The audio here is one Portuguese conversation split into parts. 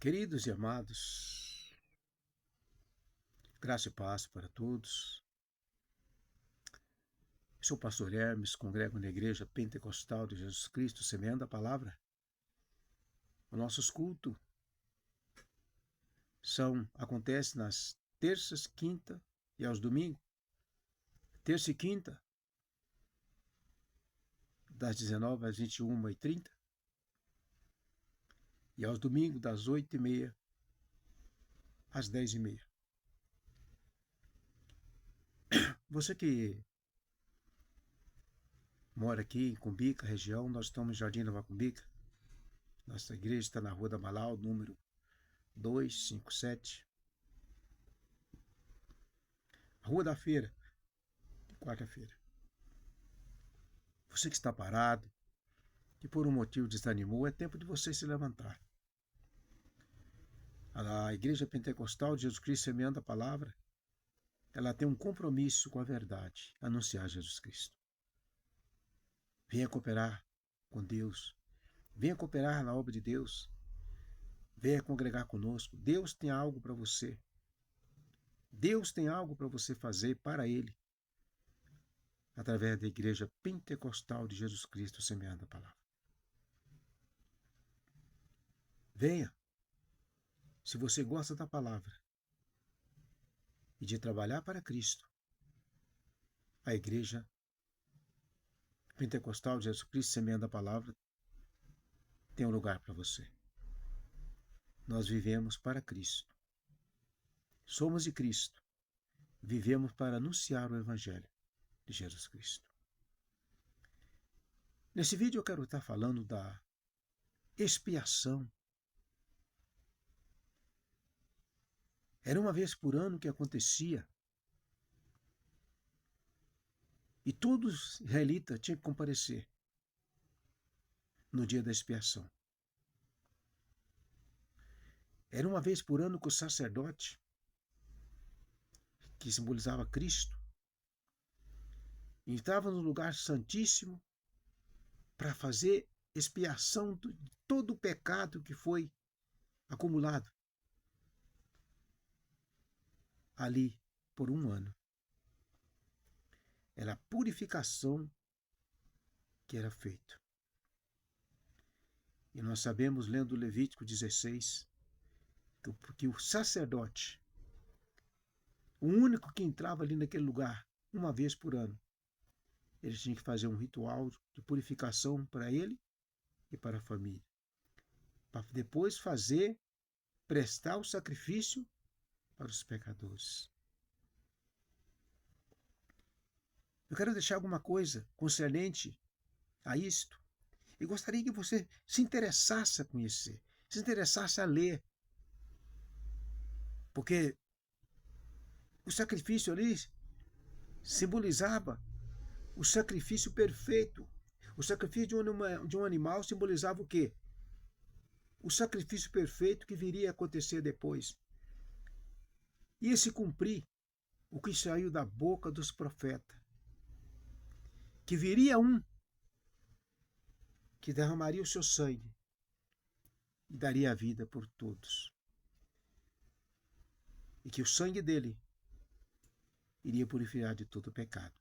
Queridos e amados, graça e paz para todos. Eu sou o pastor Hermes, congrego na Igreja Pentecostal de Jesus Cristo, semeando a palavra. Os nossos cultos acontecem nas terças, quinta e aos domingos. Terça e quinta, das 19 às 21h30. E aos domingos, das 8h30 às 10h30. Você que mora aqui em Cumbica, região, nós estamos em Jardim Nova Cumbica. Nossa igreja está na Rua da Malau, número 257. Rua da Feira, de quarta-feira. Você que está parado, que por um motivo desanimou, é tempo de você se levantar. A Igreja Pentecostal de Jesus Cristo, semeando a palavra, ela tem um compromisso com a verdade, anunciar Jesus Cristo. Venha cooperar com Deus, venha cooperar na obra de Deus, venha congregar conosco. Deus tem algo para você. Deus tem algo para você fazer para Ele, através da Igreja Pentecostal de Jesus Cristo, semeando a palavra. Venha. Se você gosta da palavra e de trabalhar para Cristo, a Igreja Pentecostal de Jesus Cristo, semeando a palavra, tem um lugar para você. Nós vivemos para Cristo. Somos de Cristo. Vivemos para anunciar o Evangelho de Jesus Cristo. Nesse vídeo eu quero estar falando da expiação. Era uma vez por ano que acontecia. E todos israelitas tinham que comparecer no dia da expiação. Era uma vez por ano que o sacerdote, que simbolizava Cristo, entrava no lugar santíssimo para fazer expiação de todo o pecado que foi acumulado ali por um ano. Era a purificação que era feita. E nós sabemos, lendo Levítico 16, que o sacerdote, o único que entrava ali naquele lugar uma vez por ano, ele tinha que fazer um ritual de purificação para ele e para a família. Para depois prestar o sacrifício para os pecadores. Eu quero deixar alguma coisa concernente a isto. E gostaria que você se interessasse a conhecer, se interessasse a ler. Porque o sacrifício ali simbolizava o sacrifício perfeito. O sacrifício de um animal simbolizava o quê? O sacrifício perfeito que viria a acontecer depois. Ia se cumprir o que saiu da boca dos profetas. Que viria um que derramaria o seu sangue e daria a vida por todos. E que o sangue dele iria purificar de todo o pecado.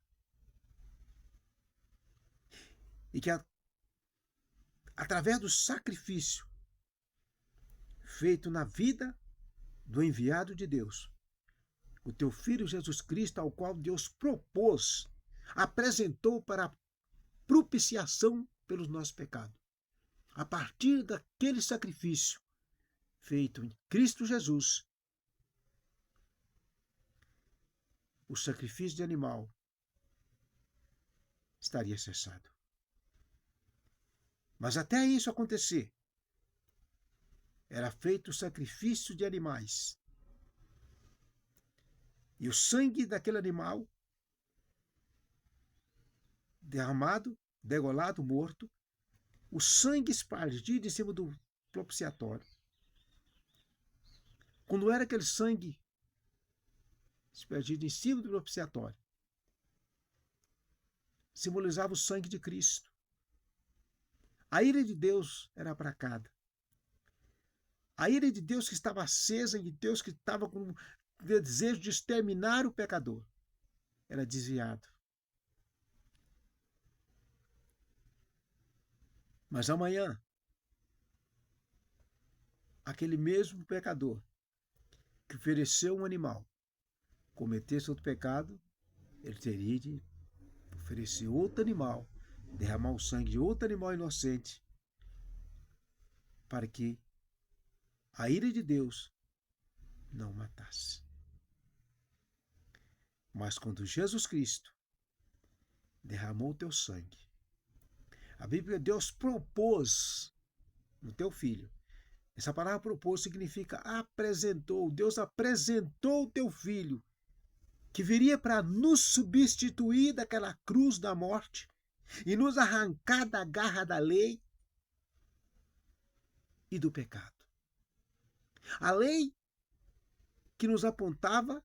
E que através do sacrifício feito na vida do enviado de Deus, o teu Filho Jesus Cristo, ao qual Deus propôs, apresentou para a propiciação pelos nossos pecados. A partir daquele sacrifício feito em Cristo Jesus, o sacrifício de animal estaria cessado. Mas até isso acontecer, era feito o sacrifício de animais. E o sangue daquele animal, derramado, degolado, morto, o sangue espargido em cima do propiciatório. Quando era aquele sangue espargido em cima do propiciatório, simbolizava o sangue de Cristo. A ira de Deus era aplacada. A ira de Deus que estava acesa, de Deus que estava com o desejo de exterminar o pecador, era desviado. Mas amanhã, aquele mesmo pecador que ofereceu um animal cometesse outro pecado, ele teria de oferecer outro animal, derramar o sangue de outro animal inocente, para que a ira de Deus não matasse. Mas quando Jesus Cristo derramou o teu sangue, a Bíblia, Deus propôs no teu filho. Essa palavra propôs significa apresentou. Deus apresentou o teu filho, que viria para nos substituir daquela cruz da morte e nos arrancar da garra da lei e do pecado. A lei que nos apontava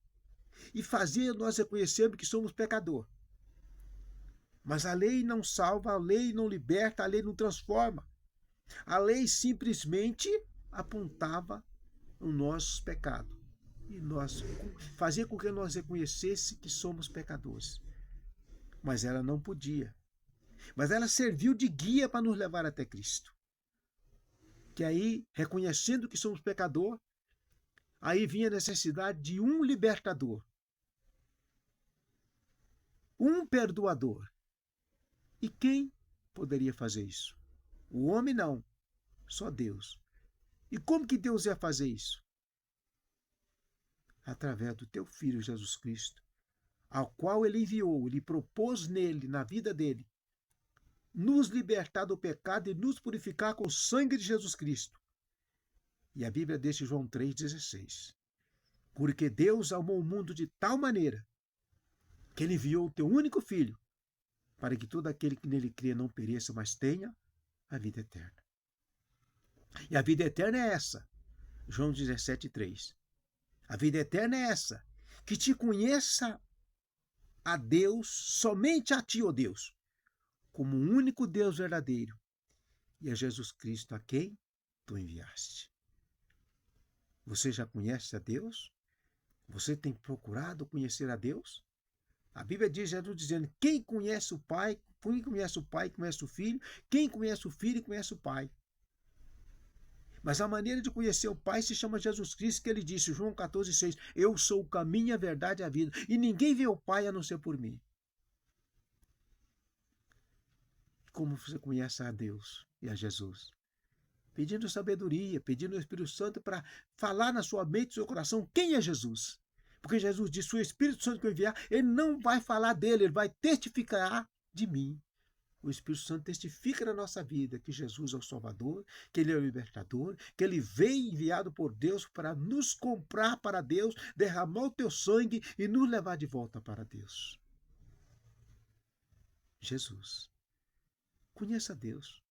e fazia nós reconhecermos que somos pecador. Mas a lei não salva, a lei não liberta, a lei não transforma. A lei simplesmente apontava o nosso pecado e fazia com que nós reconhecesse que somos pecadores. Mas ela não podia. Mas ela serviu de guia para nos levar até Cristo. Que aí, reconhecendo que somos pecador, aí vinha a necessidade de um libertador, um perdoador. E quem poderia fazer isso? O homem não, só Deus. E como que Deus ia fazer isso? Através do teu Filho Jesus Cristo, ao qual ele enviou, ele propôs nele, na vida dele, nos libertar do pecado e nos purificar com o sangue de Jesus Cristo. E a Bíblia diz em João 3,16: porque Deus amou o mundo de tal maneira que ele enviou o teu único Filho, para que todo aquele que nele crê não pereça, mas tenha a vida eterna. E a vida eterna é essa, João 17,3. A vida eterna é essa, que te conheça a Deus, somente a ti, ó Deus, como o único Deus verdadeiro, e a Jesus Cristo a quem tu enviaste. Você já conhece a Deus? Você tem procurado conhecer a Deus? A Bíblia diz, Jesus dizendo, quem conhece o Pai, conhece o Filho, quem conhece o Filho, conhece o Pai. Mas a maneira de conhecer o Pai se chama Jesus Cristo, que ele disse, João 14,6, eu sou o caminho, a verdade e a vida, e ninguém vê o Pai a não ser por mim. Como você conhece a Deus e a Jesus? Pedindo sabedoria, pedindo o Espírito Santo para falar na sua mente, no seu coração, quem é Jesus? Porque Jesus disse, o Espírito Santo que eu enviar, ele não vai falar dele, ele vai testificar de mim. O Espírito Santo testifica na nossa vida que Jesus é o Salvador, que ele é o libertador, que ele veio enviado por Deus para nos comprar para Deus, derramar o teu sangue e nos levar de volta para Deus. Jesus. Conheça Deus.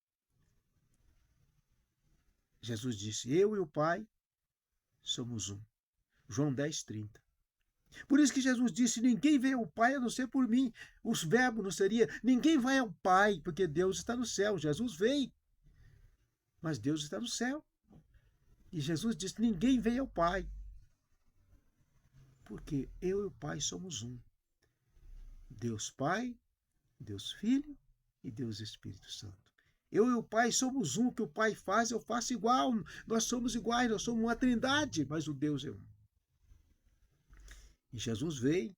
Jesus disse, eu e o Pai somos um. João 10,30. Por isso que Jesus disse, ninguém vê ao Pai a não ser por mim. Os verbos não seria, ninguém vai ao Pai, porque Deus está no céu. Jesus veio, mas Deus está no céu. E Jesus disse, ninguém veio ao Pai, porque eu e o Pai somos um. Deus Pai, Deus Filho e Deus Espírito Santo. Eu e o Pai somos um, o que o Pai faz, eu faço igual. Nós somos iguais, nós somos uma trindade, mas o Deus é um. E Jesus veio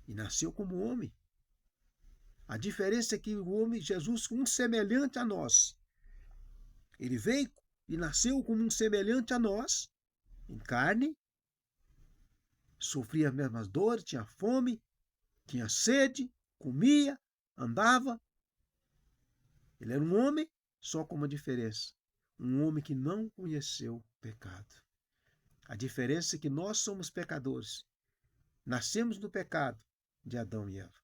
e nasceu como homem. A diferença é que o homem, Jesus, um semelhante a nós. Ele veio e nasceu como um semelhante a nós, em carne, sofria as mesmas dores, tinha fome, tinha sede, comia, andava. Ele era um homem, só com uma diferença. Um homem que não conheceu pecado. A diferença é que nós somos pecadores. Nascemos no pecado de Adão e Eva.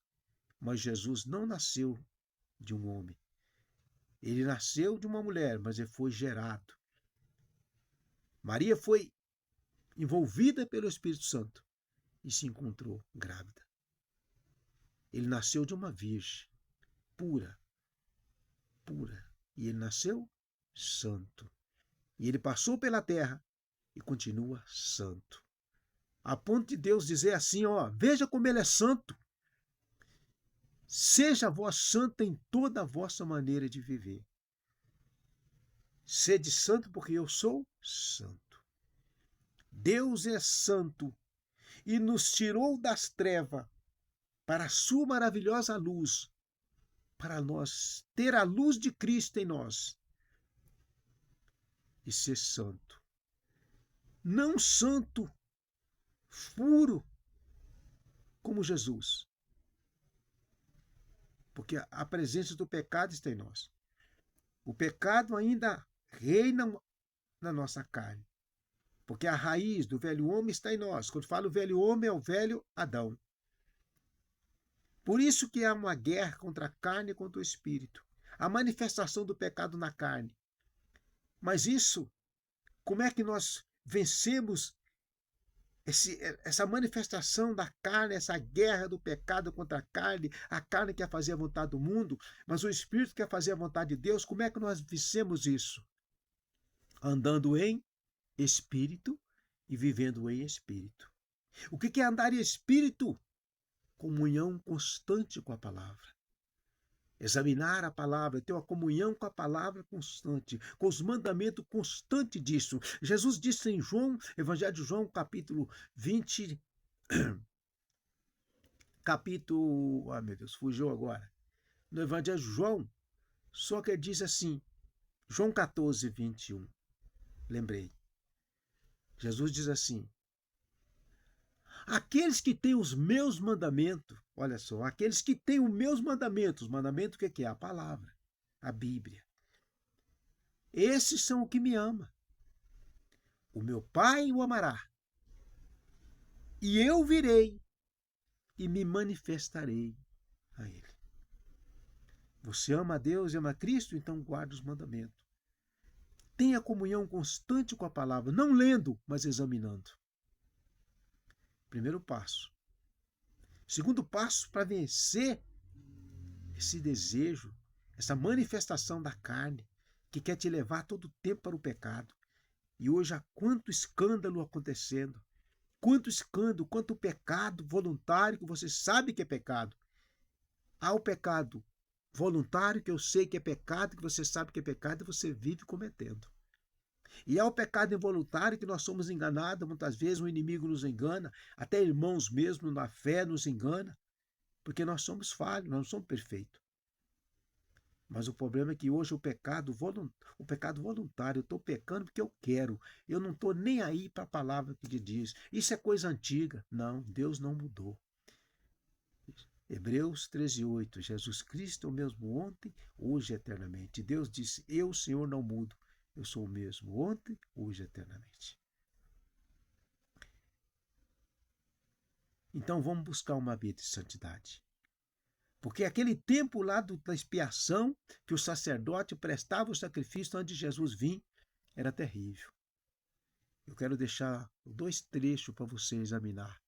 Mas Jesus não nasceu de um homem. Ele nasceu de uma mulher, mas ele foi gerado. Maria foi envolvida pelo Espírito Santo e se encontrou grávida. Ele nasceu de uma virgem, pura. E ele nasceu santo. E ele passou pela terra e continua santo. A ponto de Deus dizer assim, ó, veja como ele é santo. Seja vós santo em toda a vossa maneira de viver. Sede santo porque eu sou santo. Deus é santo e nos tirou das trevas para a sua maravilhosa luz, para nós ter a luz de Cristo em nós e ser santo. Não santo puro como Jesus, porque a presença do pecado está em nós. O pecado ainda reina na nossa carne, porque a raiz do velho homem está em nós. Quando falo velho homem, é o velho Adão. Por isso que há uma guerra contra a carne e contra o espírito. A manifestação do pecado na carne. Mas isso, como é que nós vencemos essa manifestação da carne, essa guerra do pecado contra a carne quer fazer a vontade do mundo, mas o espírito quer fazer a vontade de Deus? Como é que nós vencemos isso? Andando em espírito e vivendo em espírito. O que é andar em espírito? Comunhão constante com a palavra. Examinar a palavra, ter uma comunhão com a palavra constante, com os mandamentos constantes disso. Jesus disse em João, Evangelho de João, capítulo 20, meu Deus, fugiu agora. No Evangelho de João, só que ele diz assim, João 14, 21, lembrei. Jesus diz assim, aqueles que têm os meus mandamentos, olha só, aqueles que têm os meus mandamentos, mandamento o que é? A palavra, a Bíblia. Esses são o que me ama. O meu Pai o amará. E eu virei e me manifestarei a ele. Você ama a Deus e ama a Cristo? Então guarde os mandamentos. Tenha comunhão constante com a palavra, não lendo, mas examinando. Primeiro passo. Segundo passo, para vencer esse desejo, essa manifestação da carne, que quer te levar todo o tempo para o pecado. E hoje há quanto escândalo acontecendo, quanto escândalo, quanto pecado voluntário que você sabe que é pecado. Há o pecado voluntário que eu sei que é pecado, que você sabe que é pecado e você vive cometendo. E há o pecado involuntário que nós somos enganados, muitas vezes o inimigo nos engana, até irmãos mesmo na fé nos engana, porque nós somos falhos, nós não somos perfeitos. Mas o problema é que hoje o pecado voluntário, eu estou pecando porque eu quero, eu não estou nem aí para a palavra que diz. Isso é coisa antiga. Não, Deus não mudou. Hebreus 13:8, Jesus Cristo é o mesmo ontem, hoje e eternamente. Deus disse, eu, Senhor, não mudo. Eu sou o mesmo ontem, hoje e eternamente. Então vamos buscar uma vida de santidade. Porque aquele tempo lá da expiação, que o sacerdote prestava o sacrifício antes de Jesus vir, era terrível. Eu quero deixar 2 trechos para você examinar.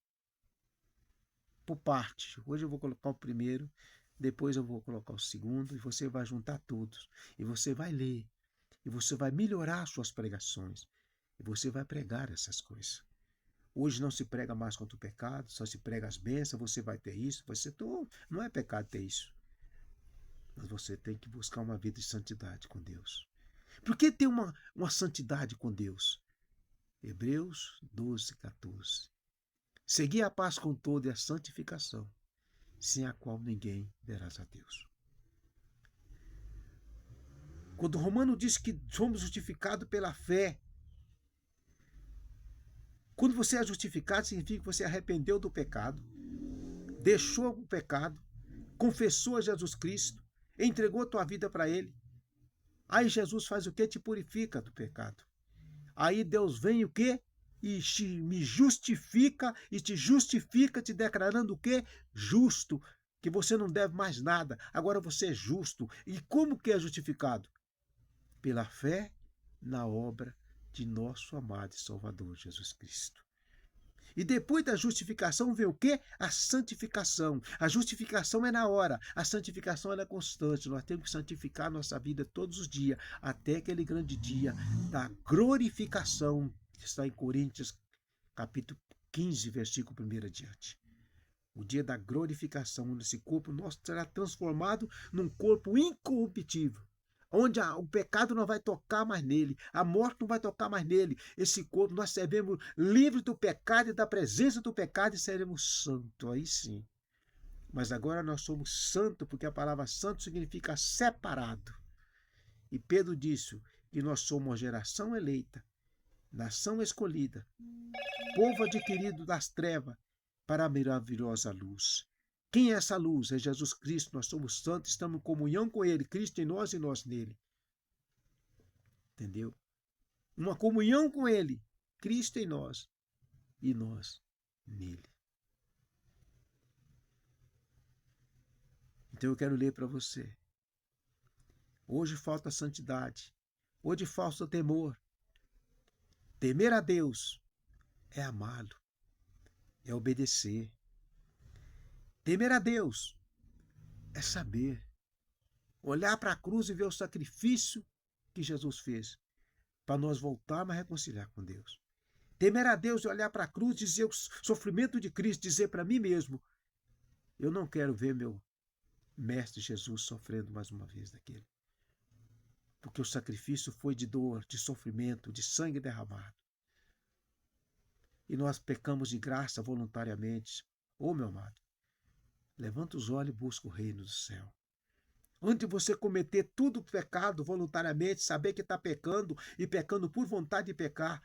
Por parte. Hoje eu vou colocar o primeiro, depois eu vou colocar o segundo, e você vai juntar todos. E você vai ler. E você vai melhorar suas pregações. E você vai pregar essas coisas. Hoje não se prega mais contra o pecado, só se prega as bênçãos, você vai ter isso. Não é pecado ter isso. Mas você tem que buscar uma vida de santidade com Deus. Por que ter uma santidade com Deus? Hebreus 12:14. Segui a paz com todo e a santificação, sem a qual ninguém verás a Deus. Quando o Romano diz que somos justificados pela fé, quando você é justificado, significa que você arrependeu do pecado, deixou o pecado, confessou a Jesus Cristo, entregou a tua vida para Ele. Aí Jesus faz o quê? Te purifica do pecado. Aí Deus vem o quê? E me justifica, e te justifica, te declarando o quê? Justo, que você não deve mais nada, agora você é justo. E como que é justificado? Pela fé na obra de nosso amado e Salvador Jesus Cristo. E depois da justificação vem o quê? A santificação. A justificação é na hora, a santificação é constante. Nós temos que santificar a nossa vida todos os dias, até aquele grande dia da glorificação, que está em Coríntios, capítulo 15, versículo 1 adiante. O dia da glorificação, onde esse corpo nosso será transformado num corpo incorruptível, onde o pecado não vai tocar mais nele, a morte não vai tocar mais nele. Esse corpo, nós seremos livres do pecado e da presença do pecado e seremos santos, aí sim. Mas agora nós somos santos, porque a palavra santo significa separado. E Pedro disse que nós somos uma geração eleita, nação escolhida, povo adquirido das trevas para a maravilhosa luz. Quem é essa luz? É Jesus Cristo. Nós somos santos, estamos em comunhão com Ele, Cristo em nós e nós nele. Entendeu? Uma comunhão com Ele, Cristo em nós e nós nele. Então eu quero ler para você. Hoje falta santidade. Hoje falta temor. Temer a Deus é amá-lo, é obedecer. Temer a Deus é saber, olhar para a cruz e ver o sacrifício que Jesus fez para nós voltarmos a reconciliar com Deus. Temer a Deus é olhar para a cruz, dizer o sofrimento de Cristo, dizer para mim mesmo, eu não quero ver meu mestre Jesus sofrendo mais uma vez daquele. Porque o sacrifício foi de dor, de sofrimento, de sangue derramado. E nós pecamos de graça voluntariamente. Ô, meu amado, levanta os olhos e busca o reino do céu. Antes de você cometer tudo pecado voluntariamente, saber que está pecando e pecando por vontade de pecar,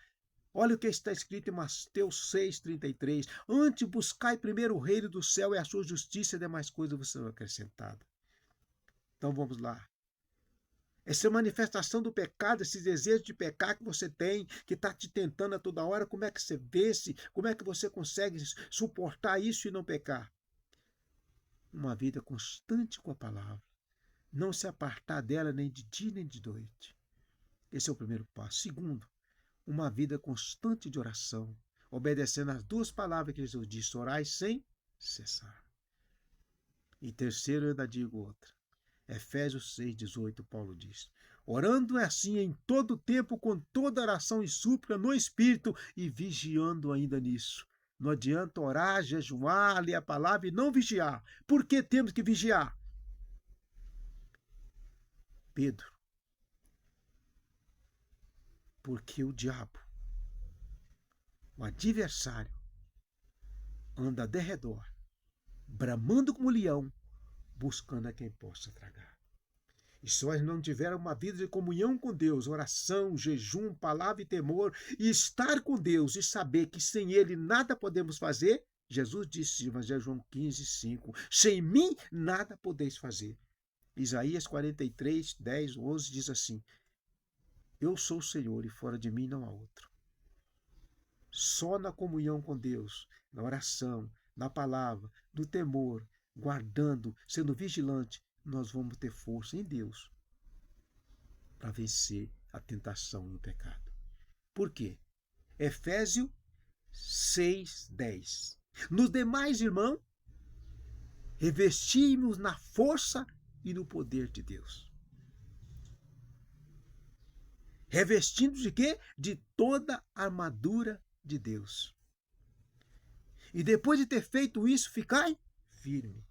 olha o que está escrito em Mateus 6,33. Antes buscai primeiro o reino do céu e a sua justiça, e demais coisas vos serão acrescentadas. Então vamos lá. Essa manifestação do pecado, esse desejo de pecar que você tem, que está te tentando a toda hora, como é que você vence? Como é que você consegue suportar isso e não pecar? Uma vida constante com a palavra. Não se apartar dela nem de dia nem de noite. Esse é o primeiro passo. Segundo, uma vida constante de oração, obedecendo às duas palavras que Jesus disse, orai sem cessar. E terceiro, eu ainda digo outra. Efésios 6,18, Paulo diz, orando assim em todo tempo, com toda oração e súplica no Espírito, e vigiando ainda nisso. Não adianta orar, jejuar, ler a palavra e não vigiar. Por que temos que vigiar? Pedro, porque o diabo, o adversário, anda de redor, bramando como leão, buscando a quem possa tragar. E se nós não tivermos uma vida de comunhão com Deus, oração, jejum, palavra e temor, e estar com Deus e saber que sem Ele nada podemos fazer, Jesus disse em Evangelho João 15,5, sem mim nada podeis fazer. Isaías 43, 10, 11 diz assim, eu sou o Senhor e fora de mim não há outro. Só na comunhão com Deus, na oração, na palavra, no temor, guardando, sendo vigilante, nós vamos ter força em Deus para vencer a tentação e o pecado. Por quê? Efésios 6:10. Nos demais, irmãos, revestimos na força e no poder de Deus. Revestindo de quê? De toda a armadura de Deus. E depois de ter feito isso, ficai firme.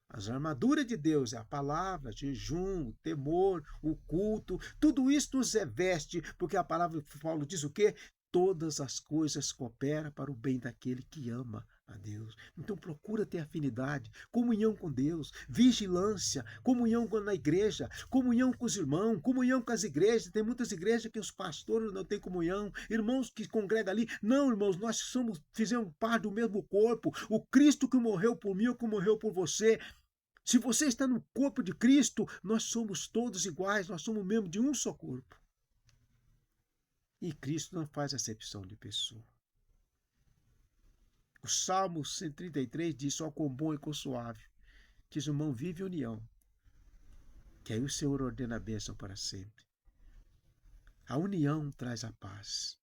As armaduras de Deus é a palavra, jejum, o temor, o culto, tudo isso nos reveste, porque a palavra de Paulo diz o quê? Todas as coisas cooperam para o bem daquele que ama a Deus. Então procura ter afinidade, comunhão com Deus, vigilância, comunhão na igreja, comunhão com os irmãos, comunhão com as igrejas. Tem muitas igrejas que os pastores não têm comunhão, irmãos que congregam ali. Não, irmãos, nós fizemos parte do mesmo corpo. O Cristo que morreu por mim, que morreu por você. Se você está no corpo de Cristo, nós somos todos iguais, nós somos membros de um só corpo. E Cristo não faz acepção de pessoa. O Salmo 133 diz, ó quão bom e quão suave, que os irmãos vivem em união, que aí o Senhor ordena a bênção para sempre. A união traz a paz.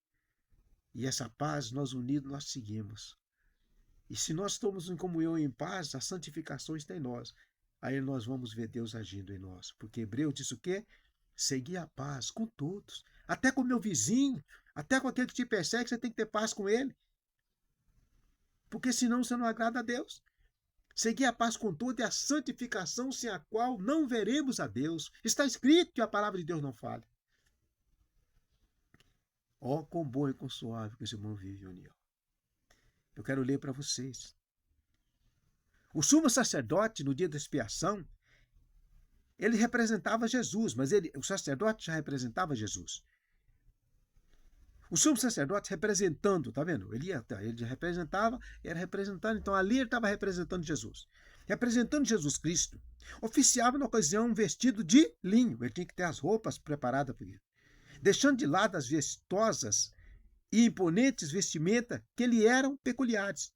E essa paz, nós unidos, nós seguimos. E se nós estamos em comunhão e em paz, a santificação está em nós. Aí nós vamos ver Deus agindo em nós. Porque Hebreus diz o quê? Seguir a paz com todos. Até com o meu vizinho, até com aquele que te persegue, você tem que ter paz com ele. Porque senão você não agrada a Deus. Seguir a paz com todos é a santificação sem a qual não veremos a Deus. Está escrito que a palavra de Deus não falha. Ó, quão bom e quão suave que esse irmão vive em união. Eu quero ler para vocês. O sumo sacerdote, no dia da expiação, ele representava Jesus, mas o sacerdote já representava Jesus. O sumo sacerdote representando, tá vendo? Ele representava, era representando, então ali ele estava representando Jesus. Representando Jesus Cristo, oficiava na ocasião vestido de linho, ele tinha que ter as roupas preparadas para ele. Deixando de lado as vistosas e imponentes vestimentas que lhe eram peculiares.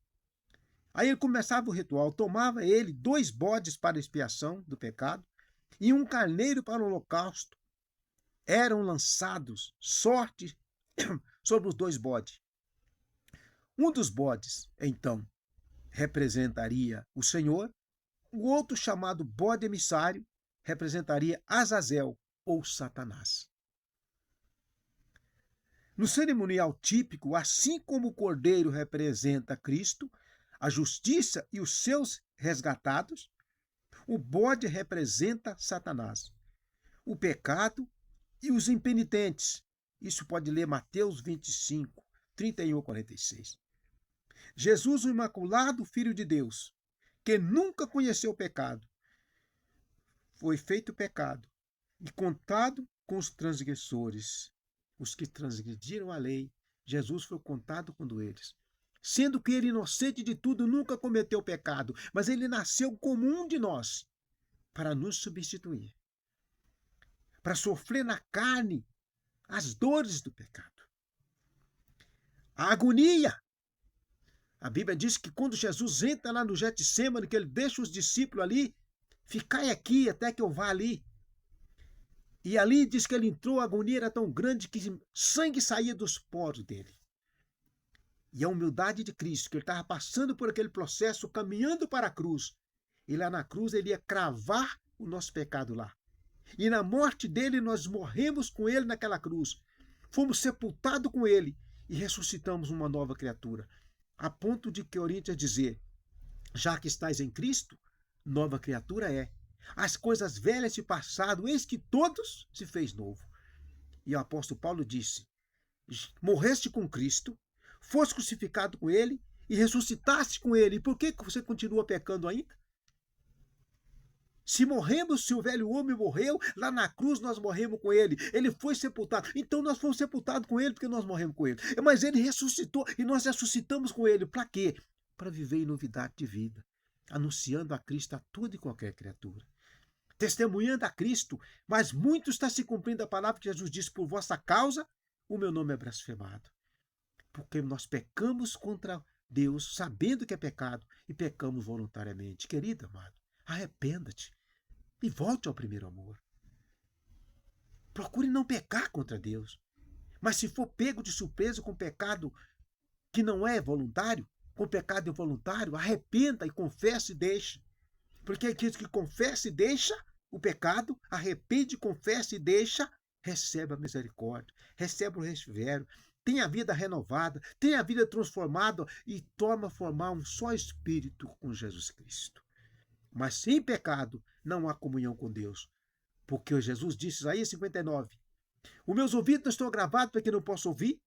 Aí ele começava o ritual, tomava ele 2 bodes para a expiação do pecado e 1 carneiro para o holocausto. Eram lançados sorte sobre os 2 bodes. Um dos bodes, então, representaria o Senhor, o outro, chamado bode emissário, representaria Azazel ou Satanás. No cerimonial típico, assim como o cordeiro representa Cristo, a justiça e os seus resgatados, o bode representa Satanás, o pecado e os impenitentes. Isso pode ler Mateus 25, 31 a 46. Jesus, o Imaculado Filho de Deus, que nunca conheceu o pecado, foi feito pecado e contado com os transgressores. Os que transgrediram a lei, Jesus foi contado com eles. Sendo que ele, inocente de tudo, nunca cometeu pecado, mas ele nasceu como um de nós, para nos substituir, para sofrer na carne as dores do pecado. A agonia. A Bíblia diz que quando Jesus entra lá no Getsêmani, que ele deixa os discípulos ali, ficai aqui até que eu vá ali. E ali diz que ele entrou, a agonia era tão grande que sangue saía dos poros dele. E a humildade de Cristo, que ele estava passando por aquele processo, caminhando para a cruz. E lá na cruz ele ia cravar o nosso pecado lá. E na morte dele nós morremos com ele naquela cruz. Fomos sepultados com ele e ressuscitamos uma nova criatura. A ponto de que Coríntios dizer, já que estais em Cristo, nova criatura é. As coisas velhas se passaram, eis que todos se fez novo. E o apóstolo Paulo disse, morreste com Cristo, foste crucificado com ele e ressuscitaste com ele. E por que você continua pecando ainda? Se morremos, se o velho homem morreu, lá na cruz nós morremos com ele. Ele foi sepultado. Então nós fomos sepultados com ele porque nós morremos com ele. Mas ele ressuscitou e nós ressuscitamos com ele. Para quê? Para viver em novidade de vida, anunciando a Cristo a toda e qualquer criatura. Testemunhando a Cristo, mas muito está se cumprindo a palavra que Jesus disse, por vossa causa, o meu nome é blasfemado. Porque nós pecamos contra Deus, sabendo que é pecado, e pecamos voluntariamente. Querido amado, arrependa-te e volte ao primeiro amor. Procure não pecar contra Deus. Mas se for pego de surpresa com pecado que não é voluntário, com pecado involuntário, arrependa e confesse e deixe. Porque aquele que confessa e deixa o pecado, arrepende, confessa e deixa, recebe a misericórdia, recebe o refrigério, tem a vida renovada, tem a vida transformada e torna a formar um só espírito com Jesus Cristo. Mas sem pecado não há comunhão com Deus. Porque Jesus disse, Isaías 59, os meus ouvidos não estão gravados para que não possa ouvir,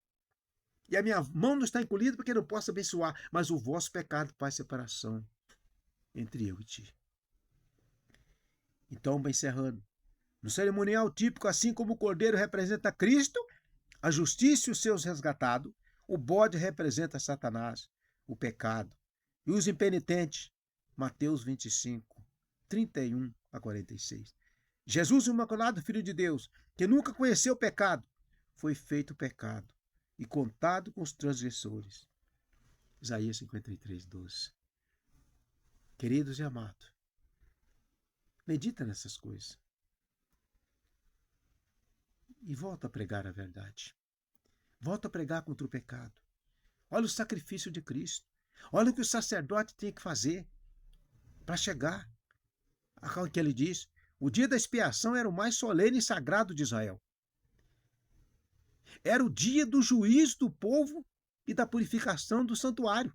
e a minha mão não está encolhida para que não possa abençoar, mas o vosso pecado faz separação entre eu e ti. Então, encerrando, no cerimonial típico, assim como o cordeiro representa Cristo, a justiça e os seus resgatados, o bode representa Satanás, o pecado, e os impenitentes, Mateus 25, 31 a 46. Jesus, o Imaculado Filho de Deus, que nunca conheceu o pecado, foi feito pecado e contado com os transgressores. Isaías 53, 12. Queridos e amados, medita nessas coisas e volta a pregar a verdade. Volta a pregar contra o pecado. Olha o sacrifício de Cristo. Olha o que o sacerdote tinha que fazer para chegar ao que ele diz. O dia da expiação era o mais solene e sagrado de Israel. Era o dia do juízo do povo e da purificação do santuário.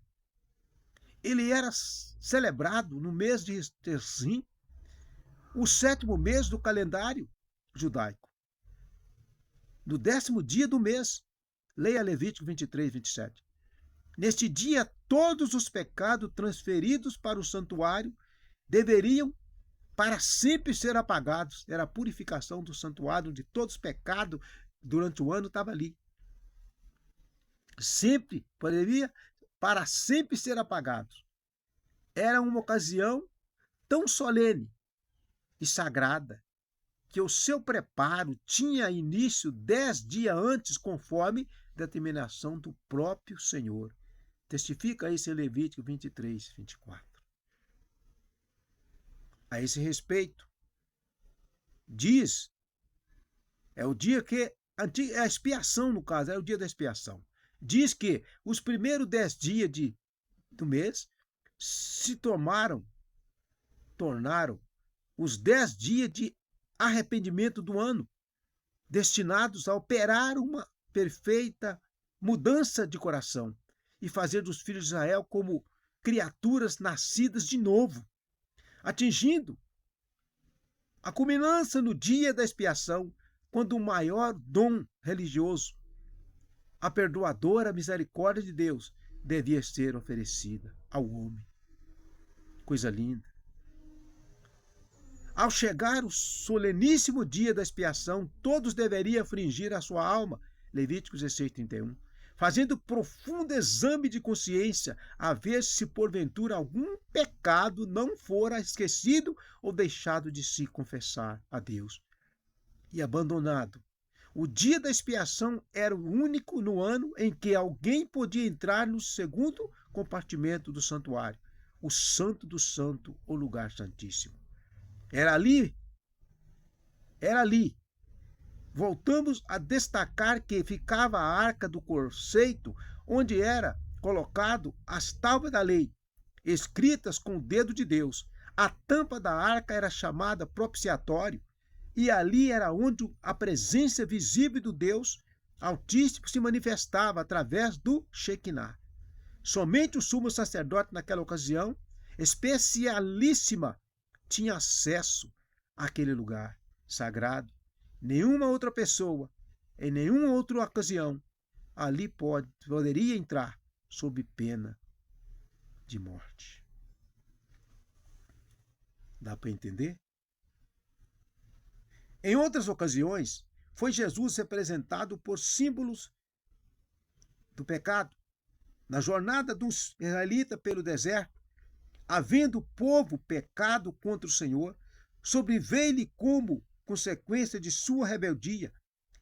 Ele era celebrado no mês de Tersim, o 7º mês do calendário judaico, no 10º dia do mês. Leia Levítico 23, 27. Neste dia, todos os pecados transferidos para o santuário deveriam para sempre ser apagados. Era a purificação do santuário, de todos os pecados durante o ano estava ali. Sempre, poderia para sempre ser apagados. Era uma ocasião tão solene e sagrada que o seu preparo tinha início 10 dias antes, conforme determinação do próprio Senhor. Testifica isso em Levítico 23, 24. A esse respeito, diz, é o dia que, a expiação no caso, é o dia da expiação. Diz que os primeiros 10 dias do mês se tornaram os 10 dias de arrependimento do ano, destinados a operar uma perfeita mudança de coração e fazer dos filhos de Israel como criaturas nascidas de novo, atingindo a culminância no dia da expiação, quando o maior dom religioso, a perdoadora misericórdia de Deus, devia ser oferecida ao homem. Coisa linda. Ao chegar o soleníssimo dia da expiação, todos deveriam afligir a sua alma, Levítico 16, 31, fazendo profundo exame de consciência, a ver se porventura algum pecado não fora esquecido ou deixado de se confessar a Deus e abandonado. O dia da expiação era o único no ano em que alguém podia entrar no segundo compartimento do santuário, o Santo do Santo, o lugar santíssimo. Era ali. Voltamos a destacar que ficava a arca do conceito, onde era colocado as tábuas da lei, escritas com o dedo de Deus. A tampa da arca era chamada propiciatório, e ali era onde a presença visível do Deus Altíssimo se manifestava através do Shekinah. Somente o sumo sacerdote naquela ocasião, especialíssima, tinha acesso àquele lugar sagrado. Nenhuma outra pessoa, em nenhuma outra ocasião, ali poderia entrar sob pena de morte. Dá para entender? Em outras ocasiões, foi Jesus representado por símbolos do pecado. Na jornada dos israelitas pelo deserto, havendo o povo pecado contra o Senhor, sobreveio-lhe como consequência de sua rebeldia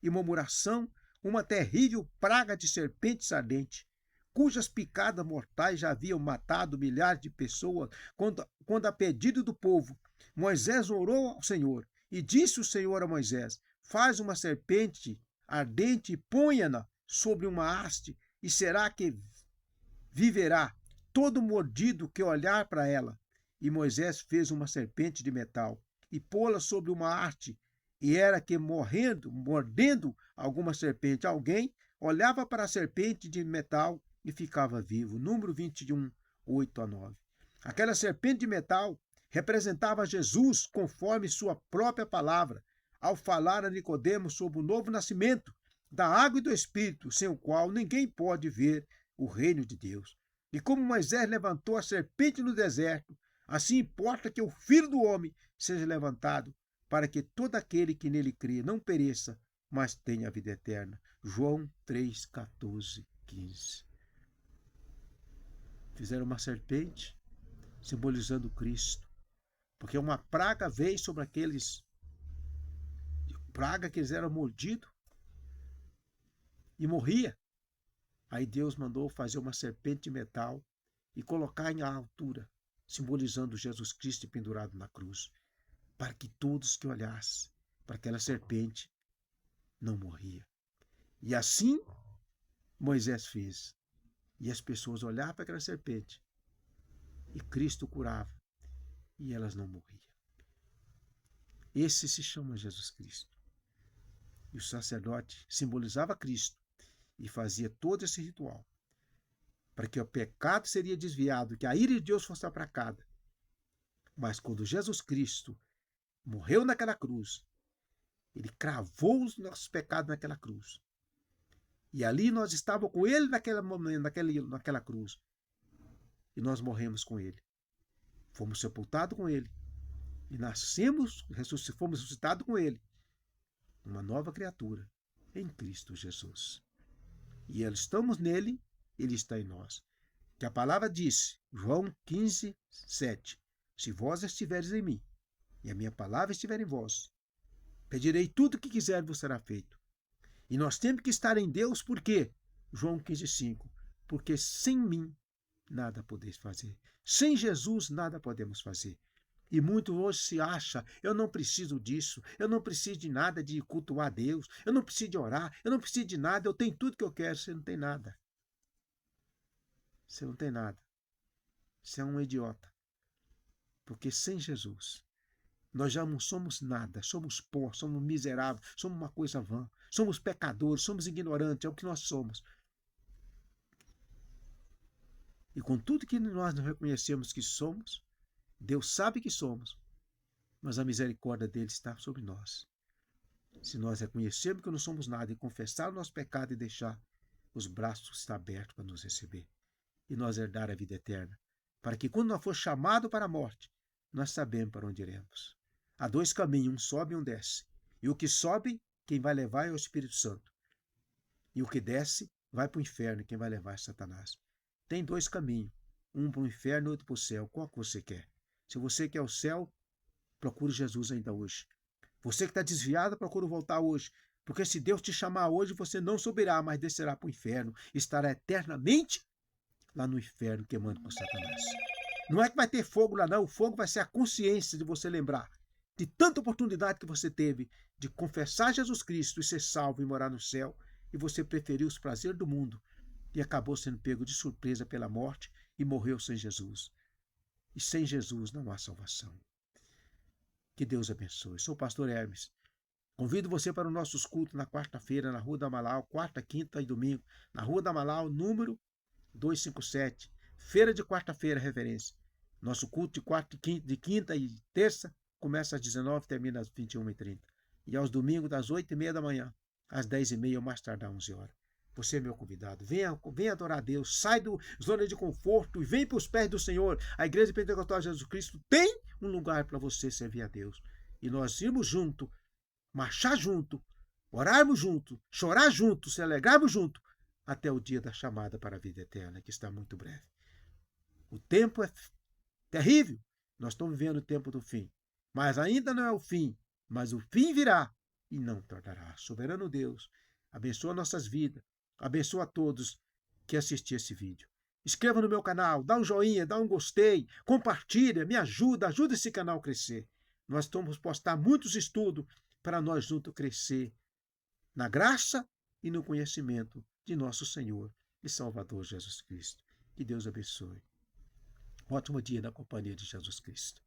e murmuração uma terrível praga de serpentes ardentes, cujas picadas mortais já haviam matado milhares de pessoas, quando a pedido do povo, Moisés orou ao Senhor, e disse o Senhor a Moisés: faz uma serpente ardente e ponha-na sobre uma haste, e será que viverá todo mordido que olhar para ela. E Moisés fez uma serpente de metal e pô-la sobre uma haste, e era que mordendo alguma serpente, alguém olhava para a serpente de metal e ficava vivo. Número 21, 8 a 9. Aquela serpente de metal representava Jesus conforme sua própria palavra, ao falar a Nicodemos sobre o novo nascimento da água e do Espírito, sem o qual ninguém pode ver o reino de Deus. E como Moisés levantou a serpente no deserto, assim importa que o Filho do Homem seja levantado, para que todo aquele que nele crê não pereça, mas tenha a vida eterna. João 3, 14, 15. Fizeram uma serpente simbolizando Cristo, porque uma praga veio sobre aqueles, praga que eles eram mordidos e morria. Aí Deus mandou fazer uma serpente de metal e colocar em altura, simbolizando Jesus Cristo pendurado na cruz, para que todos que olhassem para aquela serpente não morria. E assim Moisés fez. E as pessoas olhavam para aquela serpente. E Cristo curava. E elas não morriam. Esse se chama Jesus Cristo. E o sacerdote simbolizava Cristo e fazia todo esse ritual para que o pecado seria desviado, que a ira de Deus fosse aplacada. Mas quando Jesus Cristo morreu naquela cruz, ele cravou os nossos pecados naquela cruz. E ali nós estávamos com ele naquele momento, naquela cruz. E nós morremos com ele. Fomos sepultados com ele. E nascemos, fomos ressuscitados com ele. Uma nova criatura em Cristo Jesus. E estamos nele, ele está em nós. Que a palavra diz, João 15, 7. Se vós estiveres em mim, e a minha palavra estiver em vós, pedirei tudo o que quiser, vos será feito. E nós temos que estar em Deus, por quê? João 15, 5. Porque sem mim nada podeis fazer. Sem Jesus nada podemos fazer. E muito hoje se acha, eu não preciso disso, eu não preciso de nada de cultuar a Deus, eu não preciso de orar, eu não preciso de nada, eu tenho tudo que eu quero. Você não tem nada. Você não tem nada. Você é um idiota. Porque sem Jesus, nós já não somos nada, somos pó, somos miseráveis, somos uma coisa vã, somos pecadores, somos ignorantes, é o que nós somos. E com tudo que nós não reconhecemos que somos, Deus sabe que somos, mas a misericórdia dele está sobre nós. Se nós reconhecermos que não somos nada e confessar o nosso pecado e deixar, os braços estão abertos para nos receber e nós herdar a vida eterna, para que quando nós for chamado para a morte, nós sabemos para onde iremos. Há dois caminhos, um sobe e um desce. E o que sobe, quem vai levar é o Espírito Santo. E o que desce, vai para o inferno, quem vai levar é Satanás. Tem dois caminhos, um para o inferno e outro para o céu. Qual que você quer? Se você quer o céu, procure Jesus ainda hoje. Você que está desviado, procure voltar hoje. Porque se Deus te chamar hoje, você não subirá, mas descerá para o inferno. Estará eternamente lá no inferno, queimando com Satanás. Não é que vai ter fogo lá, não. O fogo vai ser a consciência de você lembrar de tanta oportunidade que você teve de confessar Jesus Cristo e ser salvo e morar no céu, e você preferiu os prazeres do mundo e acabou sendo pego de surpresa pela morte e morreu sem Jesus. E sem Jesus não há salvação. Que Deus abençoe. Sou o pastor Hermes. Convido você para os nossos cultos na quarta-feira, na Rua da Amalau, quarta, quinta e domingo, na Rua da Amalau, número 257, feira de quarta-feira, reverência. Nosso culto de quinta e terça começa às 19h e termina às 21h30. E aos domingos, das 8h30 da manhã, às 10h30 ou mais tarde às 11h. Você é meu convidado. Venha adorar a Deus. Sai da zona de conforto e vem para os pés do Senhor. A Igreja Pentecostal de Jesus Cristo tem um lugar para você servir a Deus. E nós irmos junto, marchar junto, orarmos junto, chorar junto, se alegrarmos junto, até o dia da chamada para a vida eterna, que está muito breve. O tempo é terrível. Nós estamos vivendo o tempo do fim. Mas ainda não é o fim. Mas o fim virá e não tardará. Soberano Deus, abençoa nossas vidas. Abençoa a todos que assistiram esse vídeo. Inscreva no meu canal, dá um joinha, dá um gostei, compartilha, me ajuda esse canal a crescer. Nós vamos postar muitos estudos para nós juntos crescer na graça e no conhecimento de nosso Senhor e Salvador Jesus Cristo. Que Deus abençoe. Ótimo dia na companhia de Jesus Cristo.